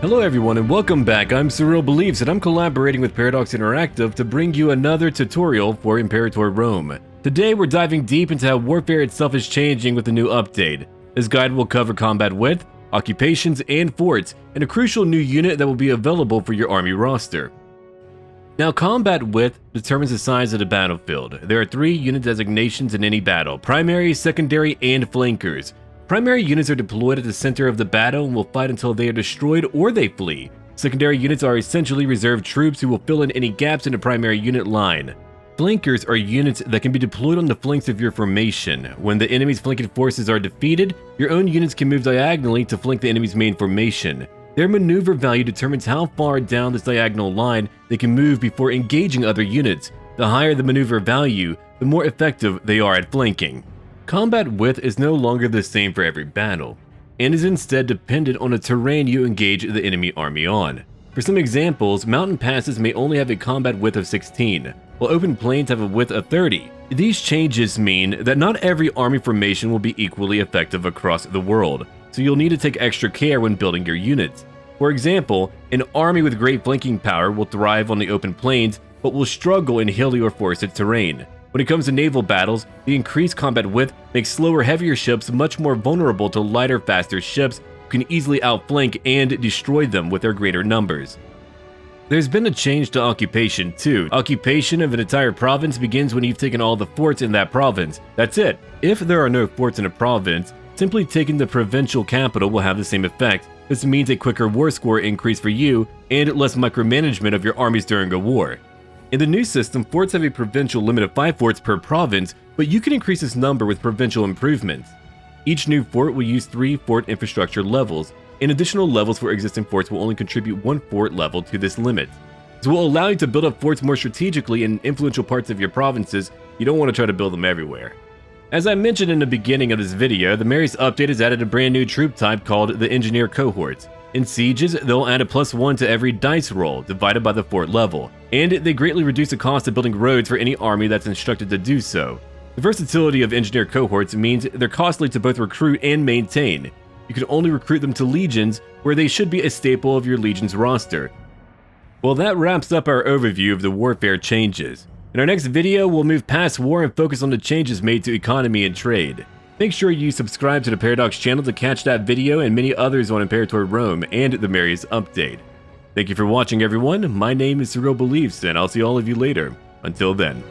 Hello everyone and welcome back. I'm SurrealBeliefs and I'm collaborating with Paradox Interactive to bring you another tutorial for Imperator Rome. Today we're diving deep into how warfare itself is changing with the new update. This guide will cover combat width, occupations, and forts, and a crucial new unit that will be available for your army roster. Now, combat width determines the size of the battlefield. There are 3 unit designations in any battle: primary, secondary, and flankers. Primary units are deployed at the center of the battle and will fight until they are destroyed or they flee. Secondary units are essentially reserve troops who will fill in any gaps in the primary unit line. Flankers are units that can be deployed on the flanks of your formation. When the enemy's flanking forces are defeated, your own units can move diagonally to flank the enemy's main formation. Their maneuver value determines how far down this diagonal line they can move before engaging other units. The higher the maneuver value, the more effective they are at flanking. Combat width is no longer the same for every battle, and is instead dependent on the terrain you engage the enemy army on. For some examples, mountain passes may only have a combat width of 16, while open plains have a width of 30. These changes mean that not every army formation will be equally effective across the world, so you'll need to take extra care when building your units. For example, an army with great flanking power will thrive on the open plains, but will struggle in hilly or forested terrain. When it comes to naval battles, the increased combat width makes slower, heavier ships much more vulnerable to lighter, faster ships who can easily outflank and destroy them with their greater numbers. There's been a change to occupation too. Occupation of an entire province begins when you've taken all the forts in that province. That's it. If there are no forts in a province, simply taking the provincial capital will have the same effect. This means a quicker war score increase for you and less micromanagement of your armies during a war. In the new system, forts have a provincial limit of 5 forts per province, but you can increase this number with provincial improvements. Each new fort will use 3 fort infrastructure levels, and additional levels for existing forts will only contribute 1 fort level to this limit. This will allow you to build up forts more strategically in influential parts of your provinces. You don't want to try to build them everywhere. As I mentioned in the beginning of this video, the Diaries update has added a brand new troop type called the Engineer Cohort. In sieges, they'll add a +1 to every dice roll, divided by the fort level, and they greatly reduce the cost of building roads for any army that's instructed to do so. The versatility of Engineer Cohorts means they're costly to both recruit and maintain. You can only recruit them to legions, where they should be a staple of your legion's roster. Well, that wraps up our overview of the warfare changes. In our next video, we'll move past war and focus on the changes made to economy and trade. Make sure you subscribe to the Paradox channel to catch that video and many others on Imperator Rome and the Diaries update. Thank you for watching everyone, my name is SurrealBeliefs and I'll see all of you later. Until then.